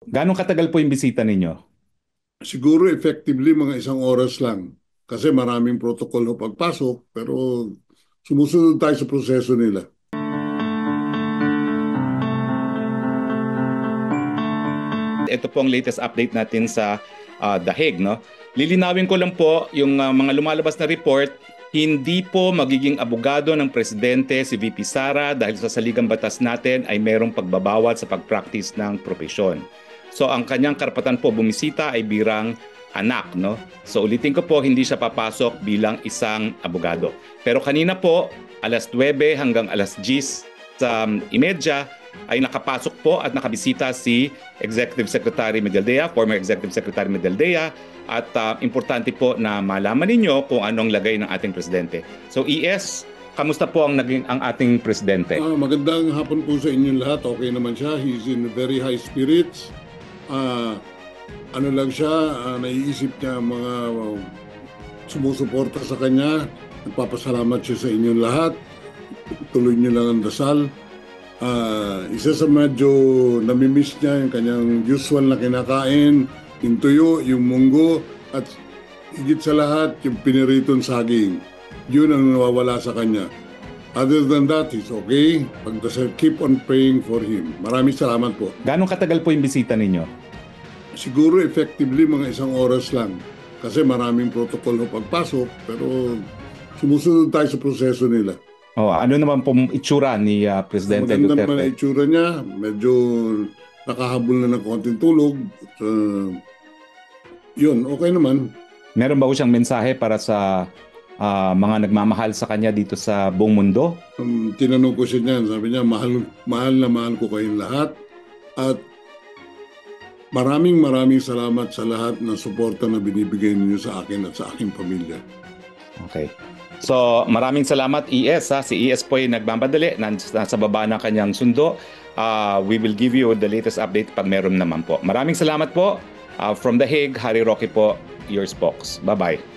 Gano'ng katagal po yung bisita ninyo? Siguro effectively mga isang oras lang. Kasi maraming protocol ho pagpasok, pero sumusunod tayo sa proseso nila. Ito po ang latest update natin sa The Hague, no? Lilinawin ko lang po yung mga lumalabas na report, hindi po magiging abogado ng presidente si VP Sara dahil sa saligang batas natin ay merong pagbabawat sa pag-practice ng propesyon. So ang kanyang karapatan po bumisita ay birang anak, no? So ulitin ko po, hindi siya papasok bilang isang abogado. Pero kanina po, alas 9 hanggang alas 10 sa imedya ay nakapasok po at nakabisita si Executive Secretary Medaldea, former Executive Secretary Medaldea, at importante po na malaman ninyo kung anong lagay ng ating presidente. So ES, kamusta po ang naging ang ating presidente? Magandang hapon po sa inyong lahat. Okay naman siya. He's in very high spirits. Ah, ano lang siya, naiisip niya ang mga sumusuporta sa kanya. Nagpapasalamat siya sa inyong lahat. Tuloy niyo lang ang dasal. Isa sa medyo namimiss niya yung kanyang usual na kinakain, yung tuyo, yung munggo, at higit sa lahat, yung piniritong saging. Yun ang nawawala sa kanya. Other than that, he's okay. Pagdasal, keep on praying for him. Maraming salamat po. Gano'ng katagal po yung bisita ninyo? Siguro effectively mga isang oras lang. Kasi maraming protocol na pagpasok, pero sumusunod tayo sa proseso nila. Oh, ano naman pong itsura ni Presidente Maganda naman ang Duterte? itsura niya. Medyo nakahabol na ng konting tulog. Yun, okay naman. Meron ba po siyang mensahe para sa mga nagmamahal sa kanya dito sa buong mundo? Tinanong ko siya niyan. Sabi niya, mahal, mahal na mahal ko kayong lahat. At maraming salamat sa lahat ng suporta na binibigay ninyo sa akin at sa aking pamilya. Okay. So, maraming salamat ES. Ha? Si ES po ay nagmamadali, nasa baba ng kanyang sundo. We will give you the latest update pag meron naman po. Maraming salamat po. From The Hague, Harry Roque po, your spokes. Bye-bye.